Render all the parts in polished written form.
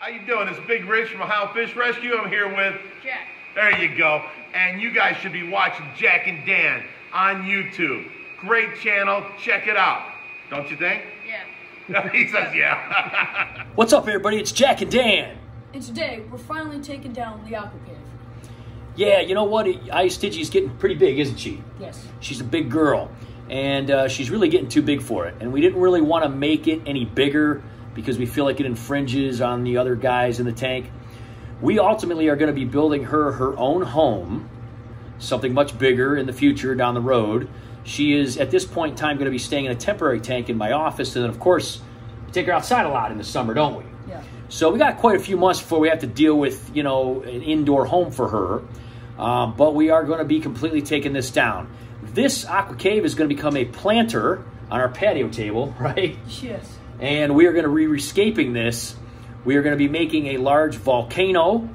How you doing? It's Big Rich from Ohio Fish Rescue. I'm here with Jack. There you go. And you guys should be watching Jack and Dan on YouTube. Great channel. Check it out. Don't you think? Yeah. He says yeah. What's up, everybody? It's Jack and Dan. And today, we're finally taking down the Aqua-Cave. Yeah, you know what? Ice Tiggy's getting pretty big, isn't she? Yes. She's a big girl, and she's really getting too big for it. And we didn't really want to make it any bigger because we feel like it infringes on the other guys in the tank. We ultimately are going to be building her own home, something much bigger in the future down the road. She is, at this point in time, going to be staying in a temporary tank in my office. And then, of course, we take her outside a lot in the summer, don't we? Yeah. So we got quite a few months before we have to deal with, you know, an indoor home for her. But we are going to be completely taking this down. This Aqua-Cave is going to become a planter on our patio table, right? Yes. And we are going to be rescaping this. We are going to be making a large volcano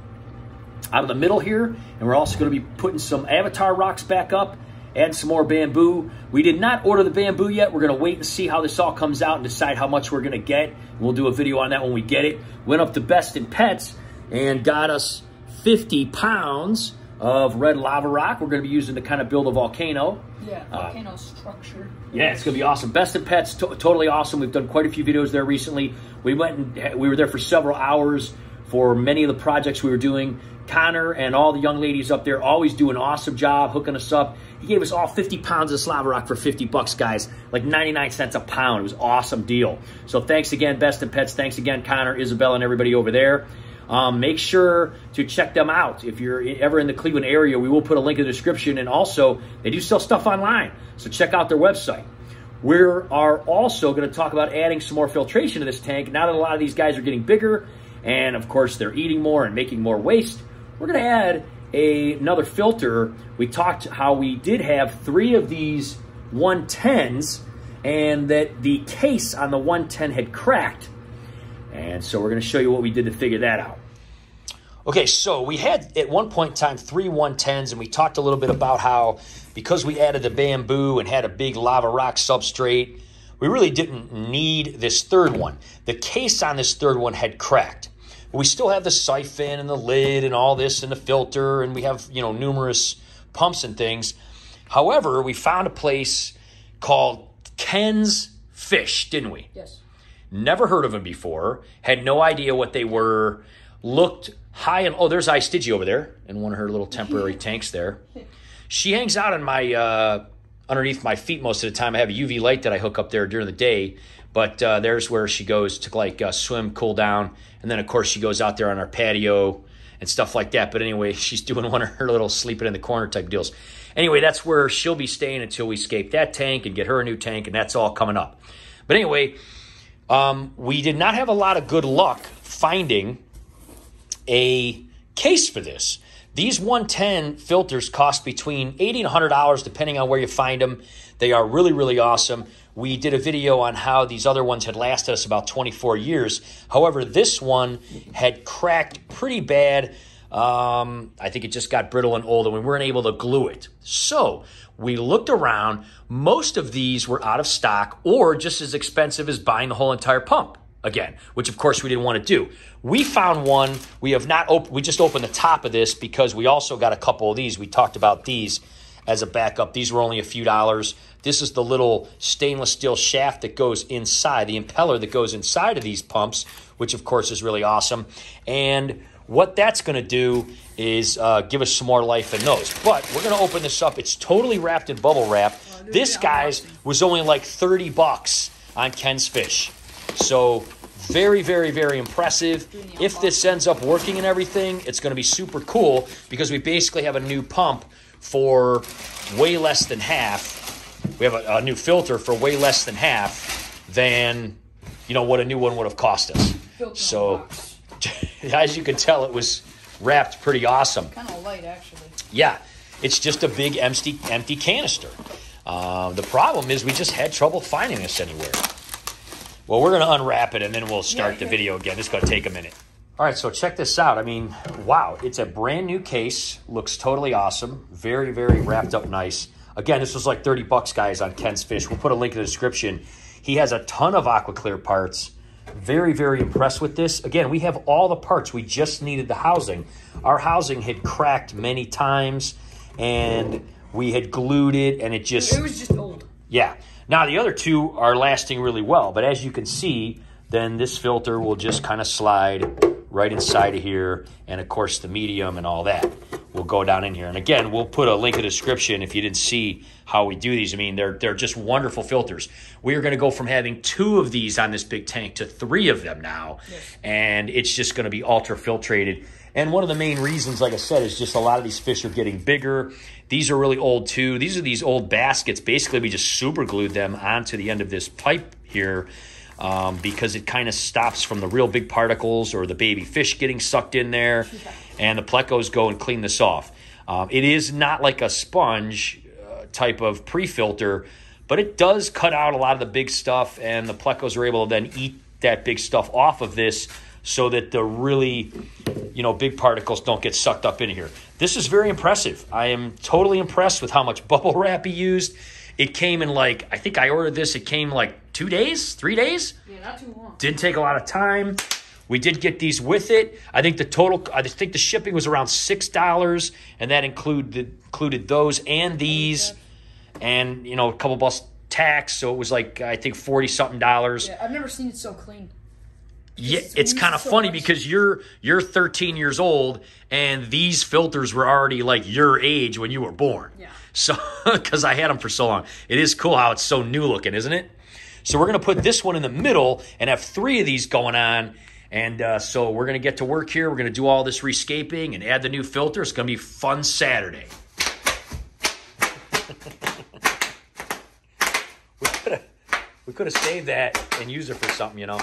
out of the middle here. And we're also going to be putting some avatar rocks back up, add some more bamboo. We did not order the bamboo yet. We're going to wait and see how this all comes out and decide how much we're going to get. And we'll do a video on that when we get it. Went up to Best in Pets and got us 50 pounds of red lava rock. We're going to be using to kind of build a volcano. Yeah, volcano structure. Yeah, it's going to be awesome. Best in Pets, totally awesome. We've done quite a few videos there recently. We went and we were there for several hours for many of the projects we were doing. Connor and all the young ladies up there always do an awesome job hooking us up. He gave us all 50 pounds of this lava rock for 50 bucks, guys. Like 99 cents a pound. It was an awesome deal. So thanks again, Best in Pets. Thanks again, Connor, Isabel, and everybody over there. Make sure to check them out. If you're ever in the Cleveland area, we will put a link in the description. And also, they do sell stuff online. So check out their website. We are also going to talk about adding some more filtration to this tank. Now that a lot of these guys are getting bigger, and of course, they're eating more and making more waste, we're going to add another filter. We talked how we did have 3 of these 110s, and that the case on the 110 had cracked. And so we're going to show you what we did to figure that out. Okay, so we had at one point in time 3 110s, and we talked a little bit about how because we added the bamboo and had a big lava rock substrate, we really didn't need this third one. The case on this third one had cracked. We still have the siphon and the lid and all this and the filter, and we have, you know, numerous pumps and things. However, we found a place called Ken's Fish, didn't we? Yes. Never heard of them before, had no idea what they were, looked high and, oh, there's Ice Tiggy over there in one of her little temporary tanks there. She hangs out in my, underneath my feet most of the time. I have a UV light that I hook up there during the day, but there's where she goes to like swim, cool down, and then of course she goes out there on our patio and stuff like that. But anyway, she's doing one of her little sleeping in the corner type deals. Anyway, that's where she'll be staying until we escape that tank and get her a new tank, and that's all coming up. But anyway, we did not have a lot of good luck finding a case for this. These 110 filters cost between $80 and $100 depending on where you find them. They are really, really awesome. We did a video on how these other ones had lasted us about 24 years. However, this one had cracked pretty bad. I think it just got brittle and old, and we weren't able to glue it. So we looked around. Most of these were out of stock or just as expensive as buying the whole entire pump again, which of course we didn't want to do. We found one. We have not we just opened the top of this because we also got a couple of these. We talked about these as a backup. These were only a few dollars. This is the little stainless steel shaft that goes inside, the impeller that goes inside of these pumps, which of course is really awesome. And what that's going to do is give us some more life in those. But we're going to open this up. It's totally wrapped in bubble wrap. This, guys, was only like 30 bucks on Ken's Fish. So very, very, very impressive. If this ends up working and everything, it's going to be super cool because we basically have a new pump for way less than half. We have a new filter for way less than half than, you know, what a new one would have cost us. So as you can tell, it was wrapped pretty awesome. Kind of light, actually. Yeah, it's just a big empty canister. The problem is we just had trouble finding this anywhere. Well, we're going to unwrap it, and then we'll start the video again. It's going to take a minute. All right, so check this out. I mean, wow, it's a brand new case. Looks totally awesome. Very, very wrapped up nice. Again, this was like 30 bucks, guys, on Ken's Fish. We'll put a link in the description. He has a ton of AquaClear parts. Very, very impressed with this. Again, we have all the parts. We just needed the housing. Our housing had cracked many times, and we had glued it, and it was just old. Yeah. Now, the other two are lasting really well, but as you can see, then this filter will just kind of slide right inside of here, and of course the medium and all that will go down in here. And again, we'll put a link in the description if you didn't see how we do these. I mean, they're just wonderful filters. We are going to go from having 2 of these on this big tank to 3 of them now, yes. And it's just going to be ultra filtrated. And one of the main reasons, like I said, is just a lot of these fish are getting bigger. These are really old too. These are these old baskets. Basically, we just super glued them onto the end of this pipe here. Because it kind of stops from the real big particles or the baby fish getting sucked in there, and the plecos go and clean this off. It is not like a sponge type of pre-filter, but it does cut out a lot of the big stuff, and the plecos are able to then eat that big stuff off of this so that the really, big particles don't get sucked up in here. This is very impressive. I am totally impressed with how much bubble wrap he used. It came in I think I ordered this, it came 2 days, 3 days? Yeah, not too long. Didn't take a lot of time. We did get these with it. I think the shipping was around $6, and that included those and these, and, a couple bucks tax, so it was I think $40-something. Yeah, I've never seen it so clean. Yeah, it's kind of funny because you're 13 years old, and these filters were already your age when you were born. Yeah. So, because I had them for so long. It is cool how it's so new looking, isn't it? So we're going to put this one in the middle and have 3 of these going on. And so we're going to get to work here. We're going to do all this rescaping and add the new filter. It's going to be a fun Saturday. We could have saved that and used it for something, No,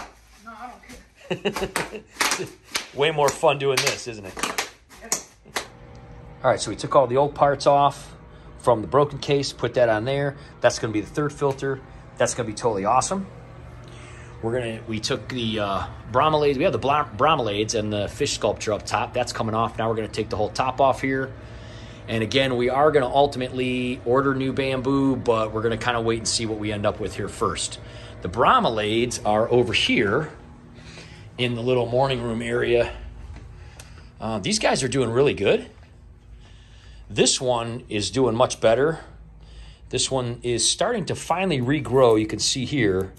I don't care. Way more fun doing this, isn't it? All right, so we took all the old parts off from the broken case, put that on there. That's going to be the 3rd filter. That's going to be totally awesome. We took the bromelades. We have the bromelades and the fish sculpture up top. That's coming off. Now we're going to take the whole top off here. And again, we are going to ultimately order new bamboo, but we're going to kind of wait and see what we end up with here first. The bromelades are over here in the little morning room area. These guys are doing really good. This one is doing much better. This one is starting to finally regrow, you can see here.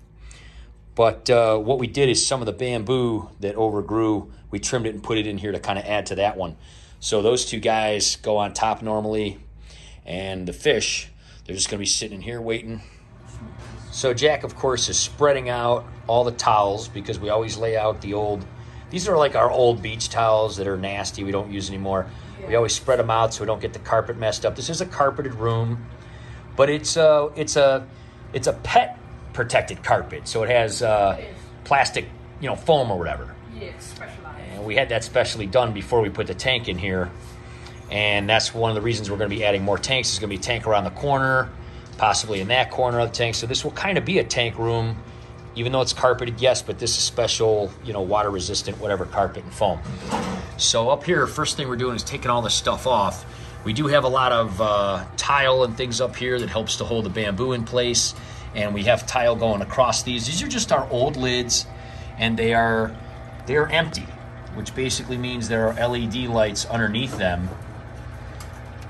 But what we did is some of the bamboo that overgrew, we trimmed it and put it in here to kind of add to that one. So those 2 guys go on top normally, and the fish, they're just going to be sitting in here waiting. So Jack, of course, is spreading out all the towels because we always lay out the old, these are our old beach towels that are nasty, we don't use anymore. We always spread them out so we don't get the carpet messed up. This is a carpeted room, but it's a pet protected carpet, so it has plastic, foam or whatever. Yeah, it's specialized. And we had that specially done before we put the tank in here, and that's one of the reasons we're going to be adding more tanks. There's going to be a tank around the corner, possibly in that corner of the tank. So this will kind of be a tank room, even though it's carpeted, yes, but this is special, water resistant, whatever, carpet and foam. So up here, first thing we're doing is taking all this stuff off. We do have a lot of tile and things up here that helps to hold the bamboo in place. And we have tile going across these. These are just our old lids, and they are empty, which basically means there are LED lights underneath them.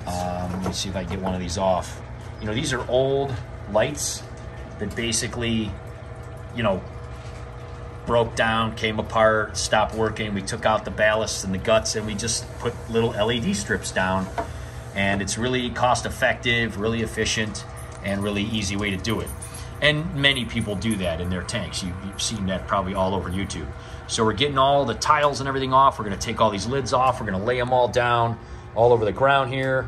Let me see if I can get one of these off. These are old lights that basically, broke down, came apart, stopped working. We took out the ballasts and the guts, and we just put little LED strips down. And it's really cost effective, really efficient, and really easy way to do it. And many people do that in their tanks. You've seen that probably all over YouTube. So we're getting all the tiles and everything off. We're going to take all these lids off. We're going to lay them all down all over the ground here.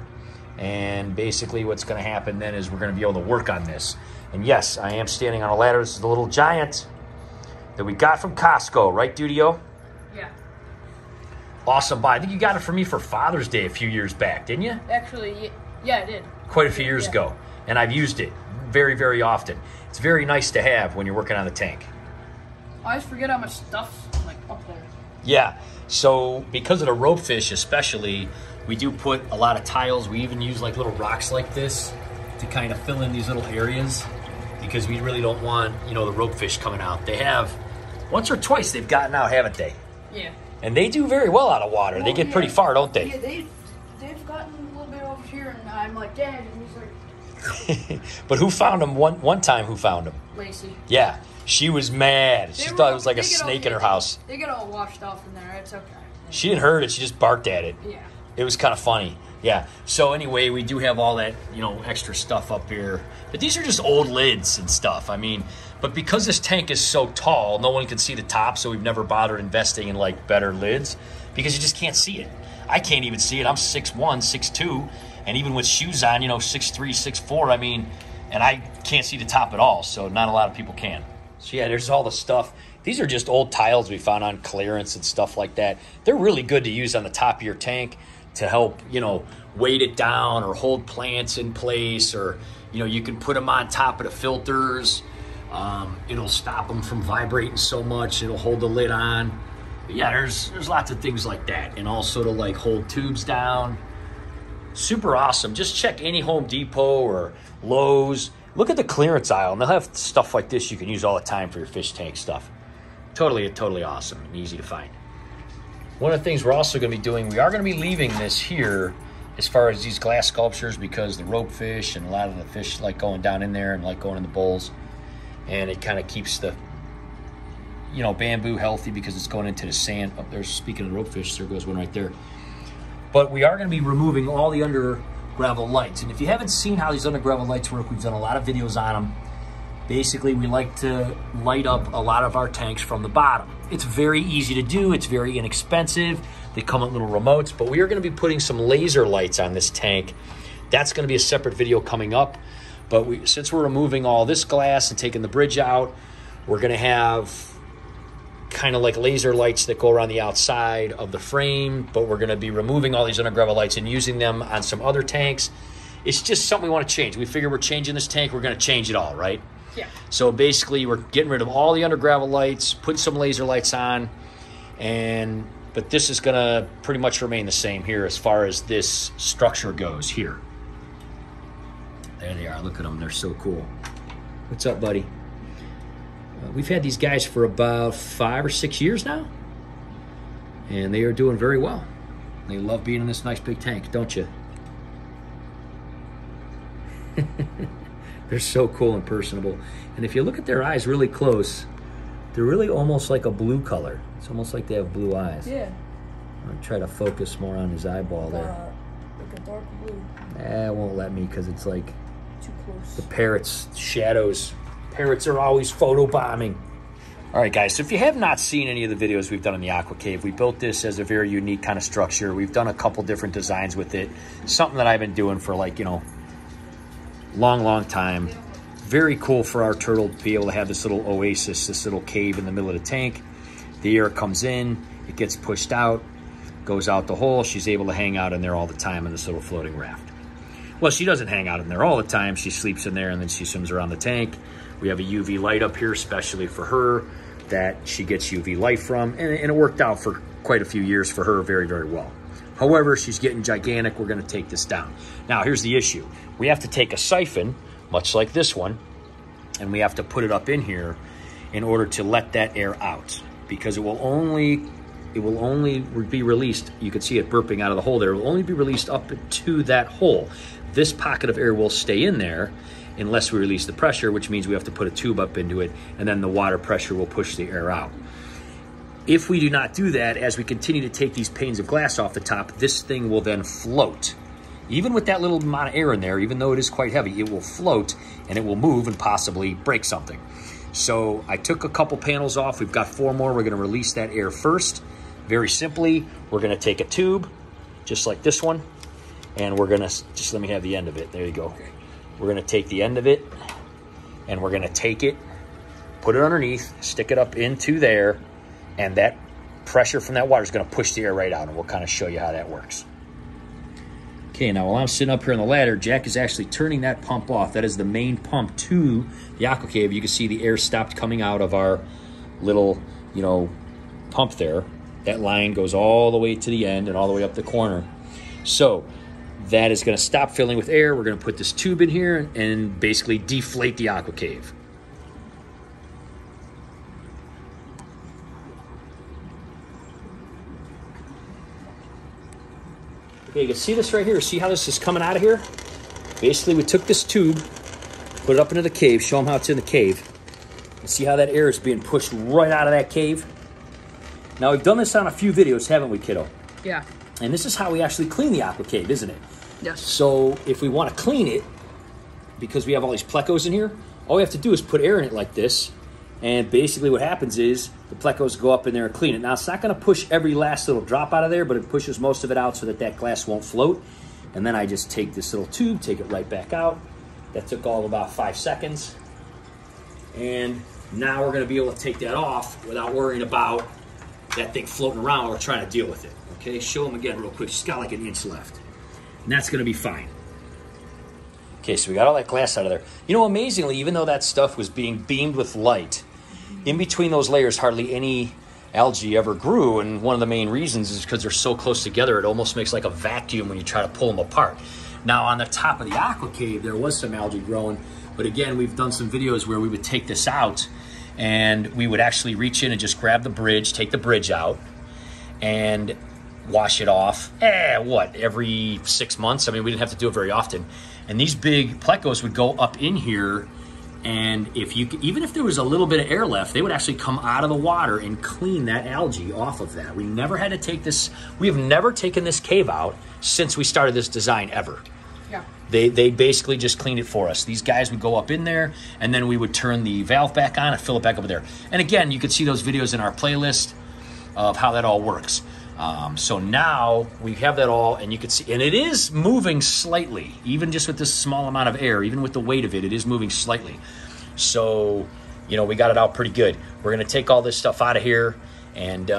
And basically what's going to happen then is we're going to be able to work on this. And yes, I am standing on a ladder. This is the little giant that we got from Costco, right, Dudio? Yeah. Awesome buy. I think you got it for me for Father's Day a few years back, didn't you? Actually, yeah, I did. Quite a few years ago. And I've used it very, very often. It's very nice to have when you're working on the tank. I always forget how much stuff's up there. Yeah. So because of the ropefish especially, we do put a lot of tiles. We even use little rocks like this to kind of fill in these little areas because we really don't want, the ropefish coming out. They have Once or twice they've gotten out, haven't they? Yeah. And they do very well out of water. Well, they get yeah. pretty far, don't Yeah, they? they've gotten a little bit over here, and I'm like, Dad, and he's like... But who found them one time? Who found them? Lacey. Yeah, she was mad. She thought it was like a snake in her house. They get all washed off in there. It's okay. She didn't hurt it. She just barked at it. Yeah. It was kind of funny. Yeah. So anyway, we do have all that, extra stuff up here. But these are just old lids and stuff. I mean, but because this tank is so tall, no one can see the top, so we've never bothered investing in like better lids because you just can't see it. I can't even see it. I'm 6'1", 6'2", and even with shoes on, 6'3", 6'4", I mean, and I can't see the top at all, so not a lot of people can. So yeah, there's all the stuff. These are just old tiles we found on clearance and stuff like that. They're really good to use on the top of your tank to help, weight it down or hold plants in place, or, you can put them on top of the filters. It'll stop them from vibrating so much. It'll hold the lid on. But yeah, there's lots of things like that. And also to like hold tubes down. Super awesome. Just check any Home Depot or Lowe's. Look at the clearance aisle, and they'll have stuff like this you can use all the time for your fish tank stuff. Totally awesome and easy to find. One of the things we're also going to be doing, we are going to be leaving this here as far as these glass sculptures, because the rope fish and a lot of the fish like going down in there and like going in the bowls. And it kind of keeps the, bamboo healthy because it's going into the sand. Up there, speaking of the rope fish, there goes one right there. But we are going to be removing all the under gravel lights. And if you haven't seen how these under gravel lights work, we've done a lot of videos on them. Basically, we like to light up a lot of our tanks from the bottom. It's very easy to do. It's very inexpensive. They come with little remotes, but we are going to be putting some laser lights on this tank. That's going to be a separate video coming up. But since we're removing all this glass and taking the bridge out, we're going to have kind of like laser lights that go around the outside of the frame, but we're going to be removing all these under gravel lights and using them on some other tanks. It's just something we want to change. We figure we're changing this tank, we're going to change it all, right? Yeah. So basically, we're getting rid of all the under gravel lights, putting some laser lights on, but this is going to pretty much remain the same here as far as this structure goes here. There they are. Look at them. They're so cool. What's up, buddy? We've had these guys for about 5 or 6 years now, and they are doing very well. They love being in this nice big tank, don't you? They're so cool and personable. And if you look at their eyes really close, they're really almost like a blue color. It's almost like they have blue eyes. Yeah. I'll try to focus more on his eyeball there. Like a dark blue. It won't let me because it's like Too close. the parrots' shadows. Parrots are always photobombing. All right, guys, so if you have not seen any of the videos we've done in the Aqua-Cave, we built this as a very unique kind of structure. We've done a couple different designs with it. Something that I've been doing for like, long time. Very cool for our turtle to be able to have this little oasis, this little cave in the middle of the tank. The air comes in, it gets pushed out, goes out the hole. She's able to hang out in there all the time in this little floating raft. Well, she doesn't hang out in there all the time. She sleeps in there and then she swims around the tank. We have a UV light up here, especially for her, that she gets UV light from. And it worked out for quite a few years for her very, very well. However, she's getting gigantic. We're going to take this down. Now, here's the issue. We have to take a siphon, much like this one, and we have to put it up in here in order to let that air out, because it will only be released. You can see it burping out of the hole there. It will only be released up to that hole. This pocket of air will stay in there unless we release the pressure, which means we have to put a tube up into it, and then the water pressure will push the air out. If we do not do that, as we continue to take these panes of glass off the top, this thing will then float. Even with that little amount of air in there, even though it is quite heavy, it will float and it will move and possibly break something. So I took a couple panels off. We've got 4 more. We're going to release that air first. Very simply, we're going to take a tube, just like this one, and we're going to, just let me have the end of it. There you go. We're going to take the end of it, and we're going to take it, put it underneath, stick it up into there, and that pressure from that water is going to push the air right out, and we'll kind of show you how that works. Okay, now while I'm sitting up here on the ladder, Jack is actually turning that pump off. That is the main pump to the Aqua-Cave. You can see the air stopped coming out of our little, pump there. That line goes all the way to the end and all the way up the corner. So that is going to stop filling with air. We're going to put this tube in here and basically deflate the Aqua-Cave. Okay, you can see this right here. See how this is coming out of here? Basically, we took this tube, put it up into the cave, show them how it's in the cave. And see how that air is being pushed right out of that cave? Now, we've done this on a few videos, haven't we, kiddo? Yeah. And this is how we actually clean the Aqua-Cave, isn't it? Yes. So if we want to clean it, because we have all these plecos in here, all we have to do is put air in it like this. And basically what happens is the plecos go up in there and clean it. Now, it's not going to push every last little drop out of there, but it pushes most of it out so that that glass won't float. And then I just take this little tube, take it right back out. That took all of about 5 seconds. And now we're going to be able to take that off without worrying about that thing floating around or trying to deal with it. Okay, show them again real quick. She's got like an inch left. And that's going to be fine. Okay, so we got all that glass out of there. You know, amazingly, even though that stuff was being beamed with light, in between those layers, hardly any algae ever grew. And one of the main reasons is because they're so close together, it almost makes like a vacuum when you try to pull them apart. Now, on the top of the Aqua-Cave, there was some algae growing. But again, we've done some videos where we would take this out and we would actually reach in and just grab the bridge, take the bridge out, and wash it off, every 6 months. I mean, we didn't have to do it very often. And these big plecos would go up in here, and even if there was a little bit of air left, they would actually come out of the water and clean that algae off of that. We never had to take this, we have never taken this cave out since we started this design ever. Yeah. They basically just cleaned it for us. These guys would go up in there, and then we would turn the valve back on and fill it back up there. And again, you can see those videos in our playlist of how that all works. So now we have that all, and you can see, and it is moving slightly, even just with this small amount of air, even with the weight of it, it is moving slightly. So, you know, we got it out pretty good. We're going to take all this stuff out of here and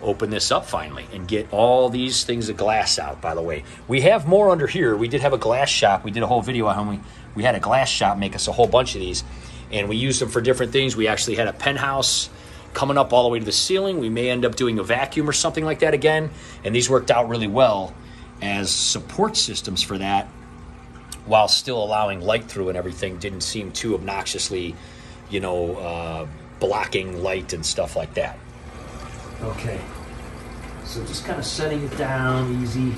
open this up finally and get all these things of glass out, by the way. We have more under here. We did have a glass shop. We did a whole video on how we had a glass shop make us a whole bunch of these, and we used them for different things. We actually had a penthouse coming up all the way to the ceiling. We may end up doing a vacuum or something like that again, and these worked out really well as support systems for that, while still allowing light through and everything. Didn't seem too obnoxiously, you know, blocking light and stuff like that. Okay, so just kind of setting it down easy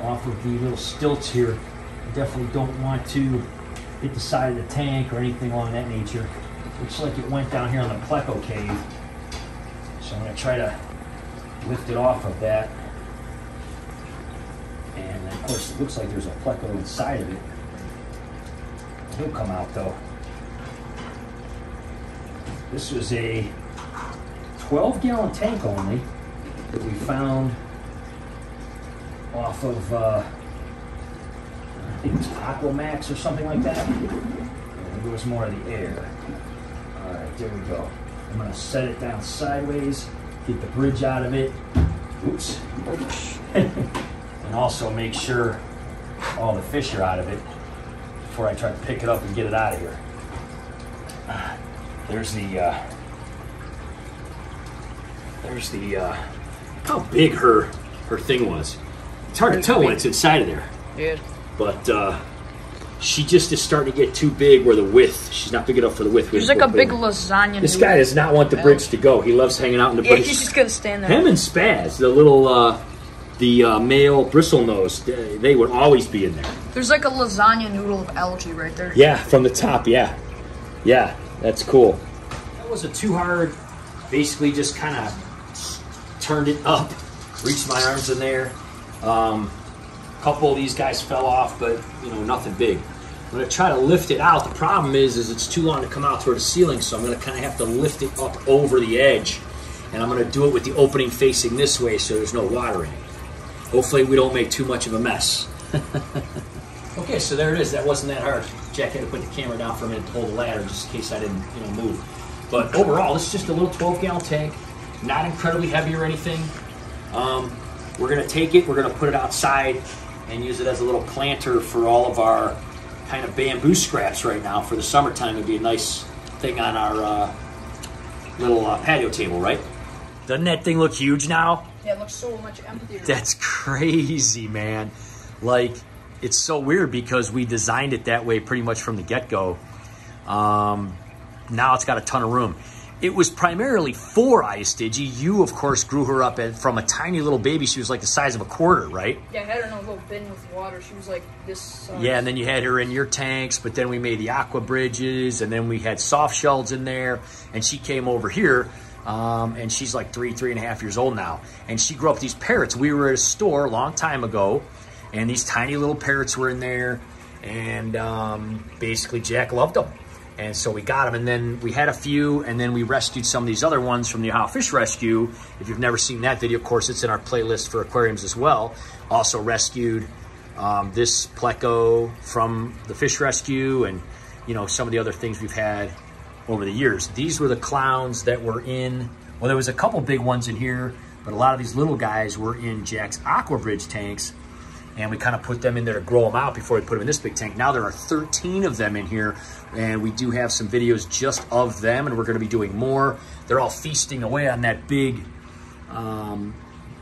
off of the little stilts here. I definitely don't want to hit the side of the tank or anything along that nature. Looks like it went down here on the Pleco Cave. So I'm going to try to lift it off of that. And then, of course, it looks like there's a Pleco inside of it. He'll come out, though. This was a 12-gallon tank only that we found off of, I think it's Aqua-Max or something like that. And there was more of the air. All right, there we go. I'm going to set it down sideways, get the bridge out of it. Oops. And also make sure all the fish are out of it before I try to pick it up and get it out of here. There's how big her thing was. It's hard to tell when it's inside of there. Yeah. But she just is starting to get too big where the width, she's not big enough for the width. There's like a big lasagna. This guy does not want the bridge to go. He loves hanging out in the bridge. Yeah, he's just gonna stand there. Him and Spaz, the little, male bristlenose, they would always be in there. There's like a lasagna noodle of algae right there. Yeah, from the top, yeah. Yeah, that's cool. That wasn't too hard. Basically just kind of turned it up, reached my arms in there. A couple of these guys fell off, but you know, nothing big. I'm gonna try to lift it out. The problem is it's too long to come out toward the ceiling, so I'm gonna kind of have to lift it up over the edge. And I'm gonna do it with the opening facing this way so there's no water in it. Hopefully we don't make too much of a mess. Okay, so there it is. That wasn't that hard. Jack had to put the camera down for a minute to hold the ladder just in case I didn't, you know, move. But overall, this is just a little 12-gallon tank, not incredibly heavy or anything. We're gonna take it, we're gonna put it outside and use it as a little planter for all of our kind of bamboo scraps right now. For the summertime, it'd be a nice thing on our little patio table, right? Doesn't that thing look huge now? Yeah, it looks so much emptier. That's crazy, man. Like, it's so weird because we designed it that way pretty much from the get-go. Now it's got a ton of room. It was primarily for Stygia. You, of course, grew her up from a tiny little baby. She was like the size of a quarter, right? Yeah, I had her in a little bin with water. She was like this size. Yeah, and then you had her in your tanks, but then we made the aqua bridges, and then we had soft shells in there, and she came over here, and she's like 3.5 years old now, and she grew up with these parrots. We were at a store a long time ago, and these tiny little parrots were in there, and basically Jack loved them. And so we got them, and then we had a few, and then we rescued some of these other ones from the Ohio Fish Rescue. If you've never seen that video, of course, it's in our playlist for aquariums as well. Also rescued this pleco from the Fish Rescue, and you know, some of the other things we've had over the years. These were the clowns that were in, well, there was a couple big ones in here, but a lot of these little guys were in Jack's Aqua Bridge tanks, and we kind of put them in there to grow them out before we put them in this big tank. Now there are 13 of them in here, and we do have some videos just of them, and we're gonna be doing more. They're all feasting away on that big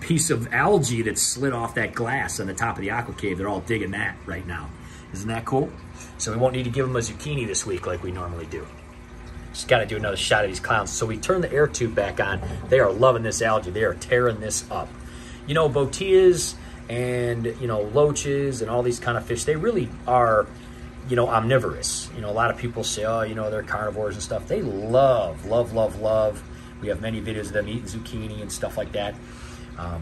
piece of algae that slid off that glass on the top of the Aqua-Cave. They're all digging that right now. Isn't that cool? So we won't need to give them a zucchini this week like we normally do. Just gotta do another shot of these clowns. So we turn the air tube back on. They are loving this algae. They are tearing this up. You know, botillas and, you know, loaches and all these kind of fish, they really are, you know, omnivorous. You know, a lot of people say, oh, you know, they're carnivores and stuff. They love. We have many videos of them eating zucchini and stuff like that.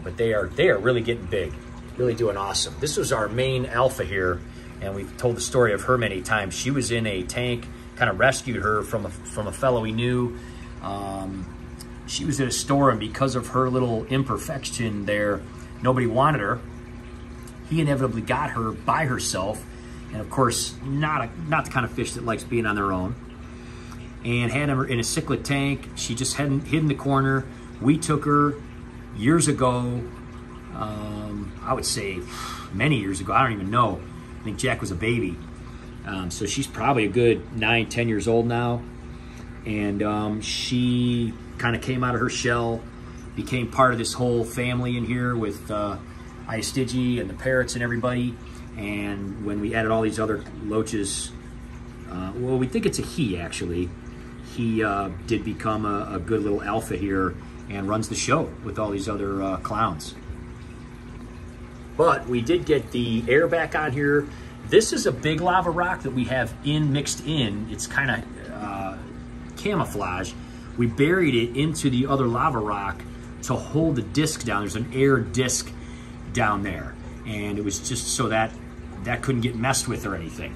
But they are really getting big, really doing awesome. This was our main alpha here, and we've told the story of her many times. She was in a tank, kind of rescued her from a fellow we knew. She was at a store, and because of her little imperfection there, nobody wanted her. He inevitably got her by herself, and of course, not the kind of fish that likes being on their own. And had her in a cichlid tank. She just hadn't hid in the corner. We took her years ago. I would say many years ago. I don't even know. I think Jack was a baby. So she's probably a good 9, 10 years old now. And she kind of came out of her shell, became part of this whole family in here with Stygia and the parrots and everybody. And when we added all these other loaches, well, we think it's a he actually. He did become a good little alpha here and runs the show with all these other clowns. But we did get the air back on here. This is a big lava rock that we have mixed in. It's kind of camouflage. We buried it into the other lava rock to hold the disc down. There's an air disc down there, and it was just so that couldn't get messed with or anything.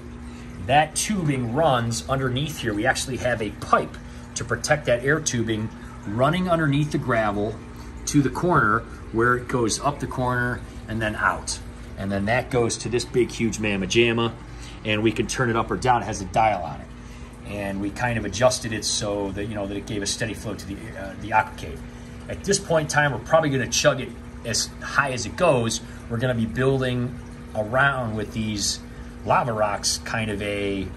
That tubing runs underneath here. We actually have a pipe to protect that air tubing running underneath the gravel to the corner where it goes up the corner and then out. And then that goes to this big, huge mamma jamma, and we can turn it up or down. It has a dial on it. And we kind of adjusted it so that, you know, that it gave a steady flow to the Aqua-Cave. At this point in time, we're probably gonna chug it as high as it goes. We're gonna be building around with these lava rocks, kind of a, you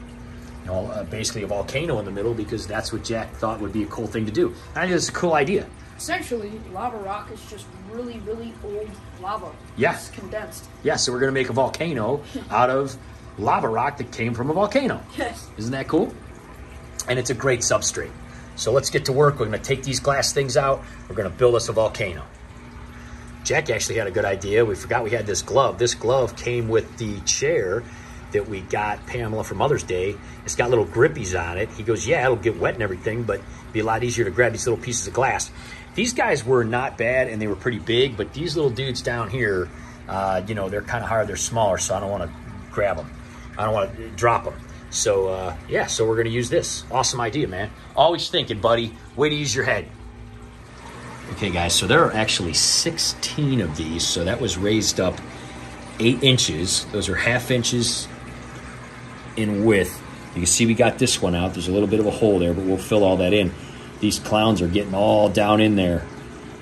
know, basically a volcano in the middle, because that's what Jack thought would be a cool thing to do. I think it's a cool idea. Essentially, lava rock is just really, really old lava. Yeah. It's condensed. Yeah, so we're gonna make a volcano out of lava rock that came from a volcano. Yes. Isn't that cool? And it's a great substrate. So let's get to work. We're gonna take these glass things out. We're gonna build us a volcano. Jack actually had a good idea. We forgot we had this glove. This glove came with the chair that we got Pamela for Mother's Day. It's got little grippies on it. He goes, yeah, it'll get wet and everything, but it'd be a lot easier to grab these little pieces of glass. These guys were not bad, and they were pretty big, but these little dudes down here, you know, they're kind of hard. They're smaller, so I don't want to grab them. I don't want to drop them. So, yeah, so we're going to use this. Awesome idea, man. Always thinking, buddy. Way to use your head. Okay, guys, so there are actually 16 of these, so that was raised up 8 inches. Those are 1/2 inches in width. You can see we got this one out. There's a little bit of a hole there, but we'll fill all that in. These clowns are getting all down in there.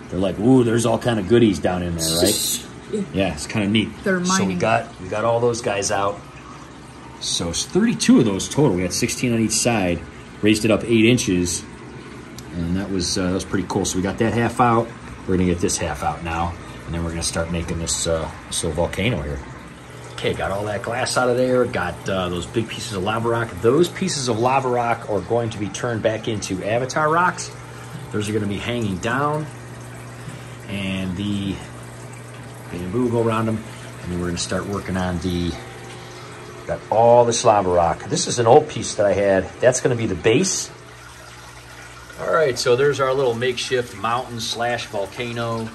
They're like, ooh, there's all kind of goodies down in there, right? Yeah, it's kind of neat. They're mining. So we got all those guys out. So it's 32 of those total. We had 16 on each side. Raised it up 8 inches, and that was pretty cool. So we got that half out. We're gonna get this half out now, and then we're gonna start making this little volcano here. Okay, got all that glass out of there. Got those big pieces of lava rock. Those pieces of lava rock are going to be turned back into avatar rocks. Those are going to be hanging down, and the bamboo will go around them, and then we're going to start working on got all this lava rock. This is an old piece that I had. That's going to be the base. All right, so there's our little makeshift mountain / volcano.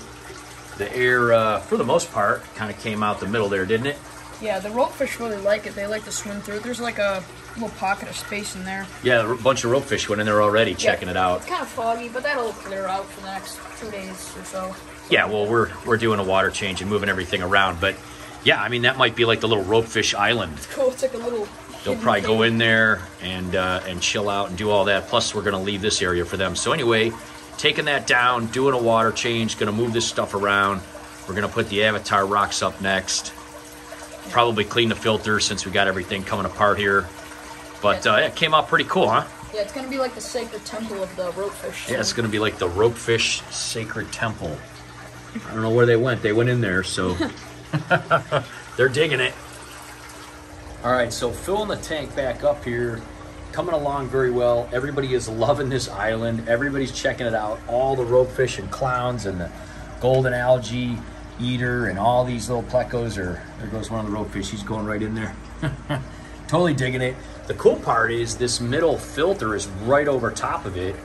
The air, for the most part, kind of came out the middle there, didn't it? Yeah, the ropefish really like it. They like to swim through it. There's like a little pocket of space in there. Yeah, a bunch of ropefish went in there already, checking it out. It's kind of foggy, but that'll clear out for the next 2 days or so. Yeah, well, we're doing a water change and moving everything around, but yeah, I mean, that might be like the little ropefish island. It's cool. It's like a little... They'll probably go in there and chill out and do all that. Plus, we're going to leave this area for them. So anyway, taking that down, doing a water change, going to move this stuff around. We're going to put the Avatar rocks up next. Probably clean the filter since we got everything coming apart here. But it came out pretty cool, huh? Yeah, it's going to be like the sacred temple of the ropefish. Yeah, it's going to be like the ropefish sacred temple. I don't know where they went. They went in there, so they're digging it. All right, so filling the tank back up here, coming along very well. Everybody is loving this island. Everybody's checking it out. All the ropefish and clowns and the golden algae eater and all these little plecos there goes one of the ropefish. He's going right in there. Totally digging it. The cool part is this middle filter is right over top of it.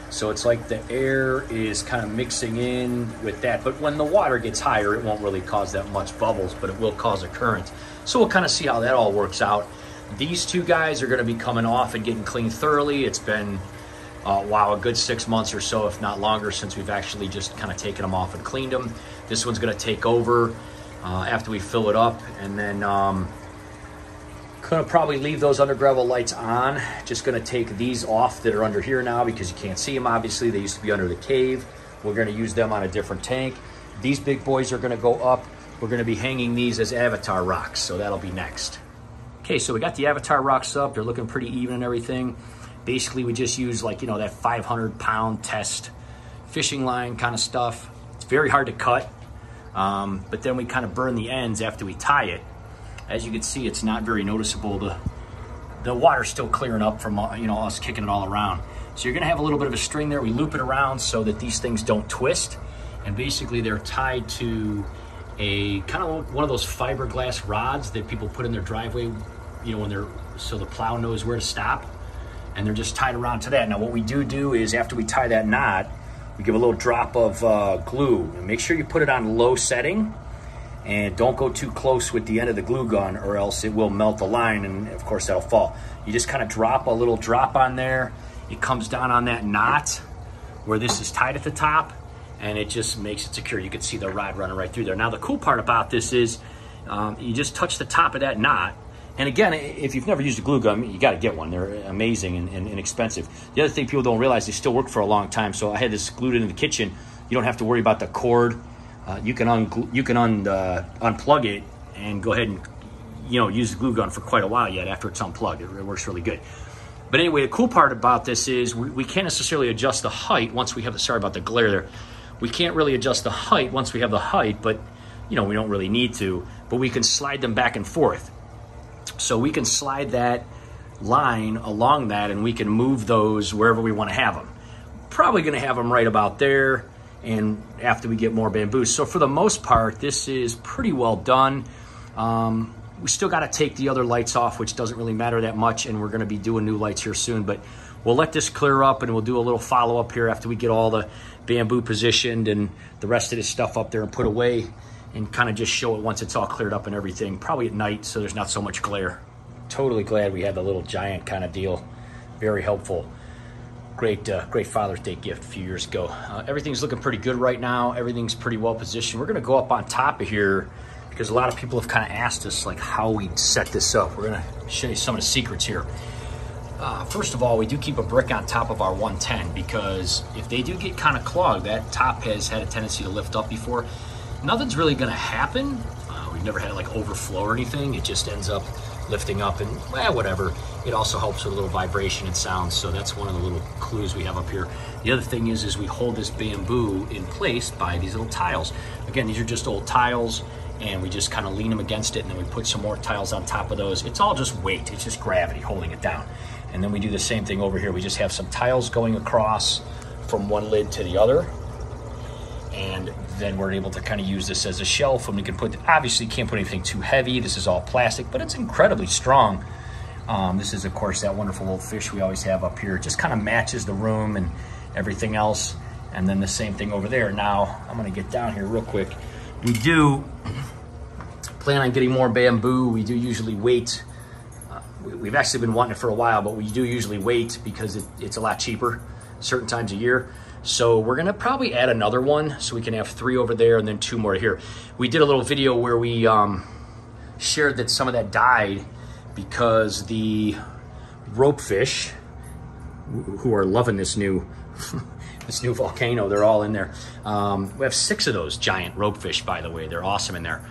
So it's like the air is kind of mixing in with that. But when the water gets higher, it won't really cause that much bubbles, but it will cause a current. So we'll kind of see how that all works out. These two guys are going to be coming off and getting cleaned thoroughly. It's been, a good 6 months or so, if not longer, since we've actually just kind of taken them off and cleaned them. This one's going to take over after we fill it up. And then going to probably leave those under gravel lights on. Just going to take these off that are under here now because you can't see them, obviously. They used to be under the cave. We're going to use them on a different tank. These big boys are going to go up. We're going to be hanging these as Avatar rocks, so that'll be next. Okay, so we got the Avatar rocks up. They're looking pretty even and everything. Basically, we just use like, that 500-pound test fishing line kind of stuff. It's very hard to cut, but then we kind of burn the ends after we tie it. As you can see, it's not very noticeable. The water's still clearing up from us kicking it all around. So you're gonna have a little bit of a string there. We loop it around so that these things don't twist. And basically they're tied to a kind of one of those fiberglass rods that people put in their driveway, so the plow knows where to stop. And they're just tied around to that. Now what we do is after we tie that knot, we give a little drop of glue. And make sure you put it on low setting. And don't go too close with the end of the glue gun or else it will melt the line and of course that'll fall. You just kind of drop a little drop on there. It comes down on that knot where this is tied at the top and it just makes it secure. You can see the rod running right through there. Now the cool part about this is you just touch the top of that knot. And again, if you've never used a glue gun, you got to get one. They're amazing and inexpensive. The other thing people don't realize, they still work for a long time. So I had this glued in the kitchen. You don't have to worry about the cord. You can unplug it and go ahead and use the glue gun for quite a while yet after it's unplugged. It works really good. But anyway, the cool part about this is we can't necessarily adjust the height once we have the, sorry about the glare there. We can't really adjust the height once we have the height, but we don't really need to. But we can slide them back and forth. So we can slide that line along that and we can move those wherever we want to have them. Probably going to have them right about there. And after we get more bamboo. So for the most part, this is pretty well done. We still got to take the other lights off, which doesn't really matter that much. And we're going to be doing new lights here soon. But we'll let this clear up and we'll do a little follow-up here after we get all the bamboo positioned and the rest of this stuff up there and put away. And kind of just show it once it's all cleared up and everything. Probably at night, so there's not so much glare. Totally glad we had the little giant kind of deal. Very helpful. Great Father's Day gift a few years ago. Everything's looking pretty good right now. Everything's pretty well positioned. We're going to go up on top of here because a lot of people have kind of asked us like how we set this up. We're going to show you some of the secrets here. First of all, we do keep a brick on top of our 110 because if they do get kind of clogged, that top has had a tendency to lift up before. Nothing's really going to happen. We've never had it like overflow or anything. It just ends up lifting up and whatever. It also helps with a little vibration and sound, so that's one of the little clues we have up here. The other thing is we hold this bamboo in place by these little tiles. Again, these are just old tiles and we just kind of lean them against it and then we put some more tiles on top of those. It's all just weight, it's just gravity holding it down. And then we do the same thing over here. We just have some tiles going across from one lid to the other. And then we're able to kind of use this as a shelf, and we can put, obviously can't put anything too heavy. This is all plastic, but it's incredibly strong. This is, of course, that wonderful old fish we always have up here. It just kind of matches the room and everything else. And then the same thing over there. Now, I'm gonna get down here real quick. We do plan on getting more bamboo. We do usually wait. We've actually been wanting it for a while, but we do usually wait because it's a lot cheaper certain times a year. So we're gonna probably add another one so we can have 3 over there and then 2 more here. We did a little video where we shared that some of that died because the ropefish, who are loving this new this new volcano, they're all in there. We have 6 of those giant ropefish, by the way. They're awesome in there.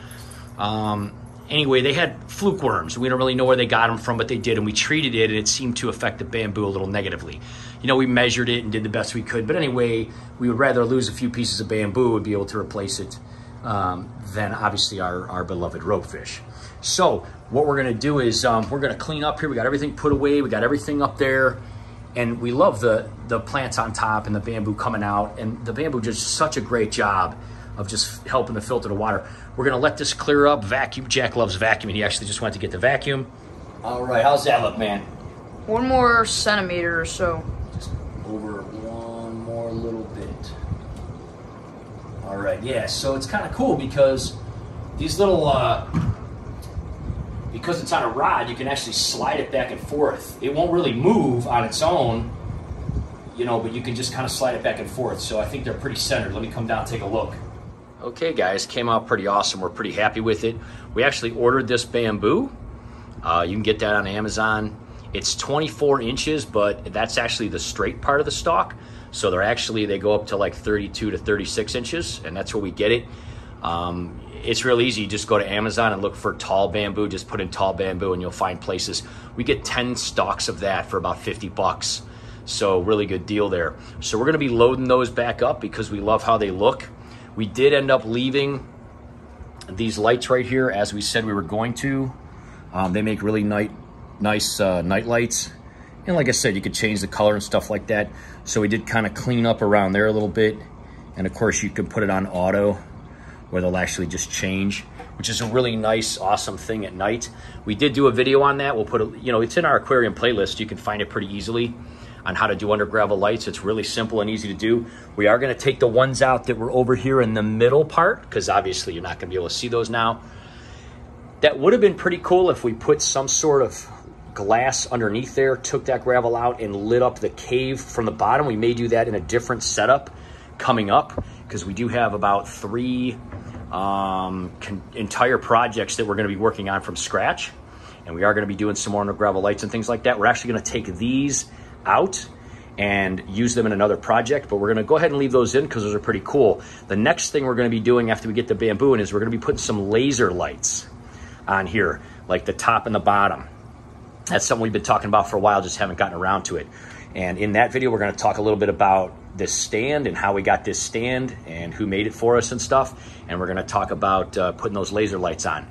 Anyway, they had fluke worms. We don't really know where they got them from, but they did, and we treated it, and it seemed to affect the bamboo a little negatively. You know, we measured it and did the best we could, but anyway, we would rather lose a few pieces of bamboo and be able to replace it than obviously our beloved ropefish. So what we're gonna do is we're gonna clean up here. We got everything put away. We got everything up there. And we love the plants on top and the bamboo coming out. And the bamboo does such a great job of just helping to filter the water. We're gonna let this clear up, vacuum. Jack loves vacuuming. He actually just went to get the vacuum. All right, how's that look, man? 1 more centimeter or so. Just over 1 more little bit. All right, yeah, so it's kind of cool because these little, because it's on a rod, you can actually slide it back and forth. It won't really move on its own, you know, but you can just kind of slide it back and forth. So I think they're pretty centered. Let me come down and take a look. Okay, guys, came out pretty awesome. We're pretty happy with it. We actually ordered this bamboo. You can get that on Amazon. It's 24 inches, but that's actually the straight part of the stalk. So they go up to like 32 to 36 inches, and that's where we get it. It's real easy. You just go to Amazon and look for tall bamboo. Just put in tall bamboo and you'll find places. We get 10 stalks of that for about 50 bucks. So really good deal there. So we're gonna be loading those back up because we love how they look. We did end up leaving these lights right here as we said we were going to. They make really nice night lights. And like I said, you could change the color and stuff like that. So we did kind of clean up around there a little bit. And of course you can put it on auto where they'll actually just change, which is a really nice, awesome thing at night. We did do a video on that. We'll put it, you know, it's in our aquarium playlist. You can find it pretty easily on how to do under gravel lights. It's really simple and easy to do. We are gonna take the ones out that were over here in the middle part, because obviously you're not gonna be able to see those now. That would have been pretty cool if we put some sort of glass underneath there, took that gravel out and lit up the cave from the bottom. We may do that in a different setup coming up, because we do have about 3 entire projects that we're going to be working on from scratch, and we are going to be doing some more under gravel lights and things like that. We're actually going to take these out and use them in another project, but we're going to go ahead and leave those in because those are pretty cool. The next thing we're going to be doing after we get the bamboo in is we're going to be putting some laser lights on here, like the top and the bottom. That's something we've been talking about for a while, just haven't gotten around to it. And in that video, we're going to talk a little bit about this stand and how we got this stand and who made it for us and stuff. And we're going to talk about putting those laser lights on.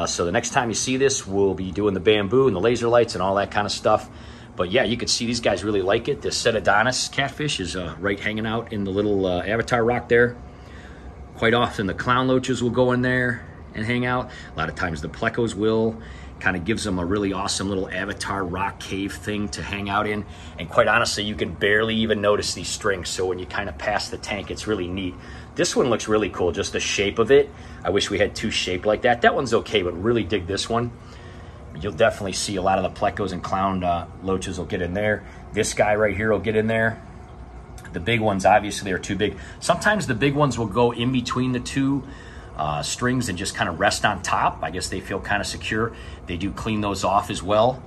So the next time you see this, we'll be doing the bamboo and the laser lights and all that kind of stuff. But yeah, you can see these guys really like it. This Cedodonis catfish is right hanging out in the little avatar rock there. Quite often the clown loaches will go in there and hang out. A lot of times the plecos will. Kind of gives them a really awesome little avatar rock cave thing to hang out in. And quite honestly, you can barely even notice these strings. So when you kind of pass the tank, it's really neat. This one looks really cool, just the shape of it. I wish we had 2 shaped like that. That one's okay, but really dig this one. You'll definitely see a lot of the plecos and clown loaches will get in there. This guy right here will get in there. The big ones obviously are too big. Sometimes the big ones will go in between the 2 strings and just kind of rest on top. I guess they feel kind of secure. They do clean those off as well.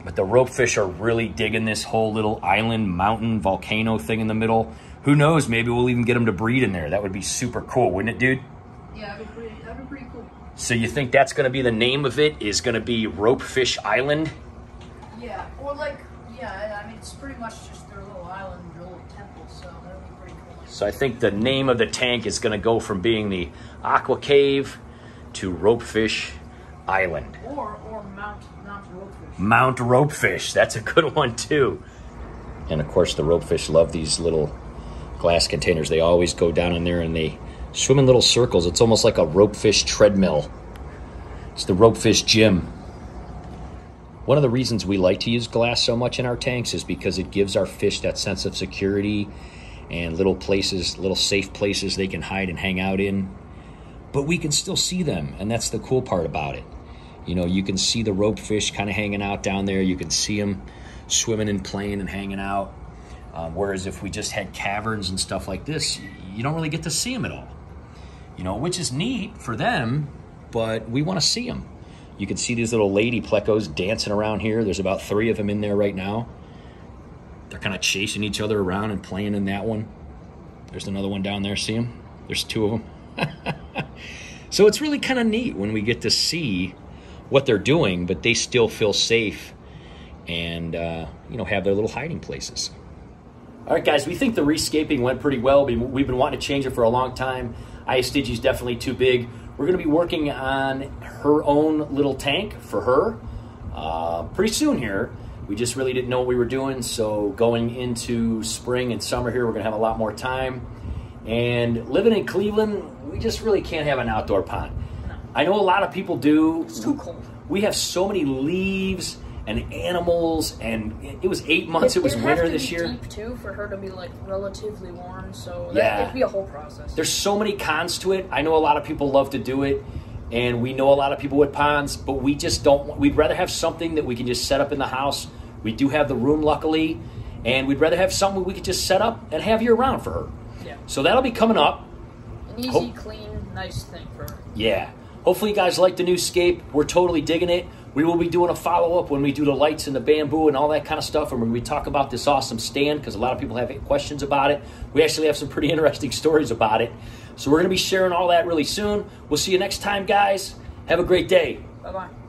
But the ropefish are really digging this whole little island, mountain, volcano thing in the middle. Who knows, maybe we'll even get them to breed in there. That would be super cool, wouldn't it, dude? Yeah, that'd be pretty cool. So you think that's going to be the name of it, is going to be Ropefish Island? Yeah, or like, yeah, I mean, it's pretty much just their little island, their little temple, so that'd be pretty cool. So I think the name of the tank is going to go from being the Aqua-Cave to Ropefish Island. Or Mount Ropefish. Mount Ropefish, that's a good one too. And of course the ropefish love these little glass containers. They always go down in there and they swim in little circles. It's almost like a ropefish treadmill. It's the ropefish gym. One of the reasons we like to use glass so much in our tanks is because it gives our fish that sense of security and little places, little safe places they can hide and hang out in. But we can still see them, and that's the cool part about it. You know, you can see the ropefish kind of hanging out down there. You can see them swimming and playing and hanging out. Whereas if we just had caverns and stuff like this, you don't really get to see them at all. You know, which is neat for them, but we want to see them. You can see these little lady plecos dancing around here. There's about 3 of them in there right now. They're kind of chasing each other around and playing in that one. There's another one down there. See them? There's 2 of them. So it's really kind of neat when we get to see what they're doing, but they still feel safe and, you know, have their little hiding places. All right, guys, we think the rescaping went pretty well. We've been wanting to change it for a long time. Stygi's definitely too big. We're going to be working on her own little tank for her pretty soon here. We just really didn't know what we were doing, so going into spring and summer here, we're going to have a lot more time. And living in Cleveland, we just really can't have an outdoor pond. No. I know a lot of people do. It's too cold. We have so many leaves and animals, and it was 8 months. It was winter this year. Deep too for her to be like relatively warm, so yeah, it'd be a whole process. There's so many cons to it. I know a lot of people love to do it, and we know a lot of people with ponds, but we just don't. We'd rather have something that we can just set up in the house. We do have the room, luckily, and we'd rather have something we could just set up and have year round for her. Yeah. So that'll be coming up. An easy, clean, nice thing for her. Yeah. Hopefully you guys like the new scape. We're totally digging it. We will be doing a follow-up when we do the lights and the bamboo and all that kind of stuff, and when we talk about this awesome stand, because a lot of people have questions about it. We actually have some pretty interesting stories about it. So we're going to be sharing all that really soon. We'll see you next time, guys. Have a great day. Bye-bye.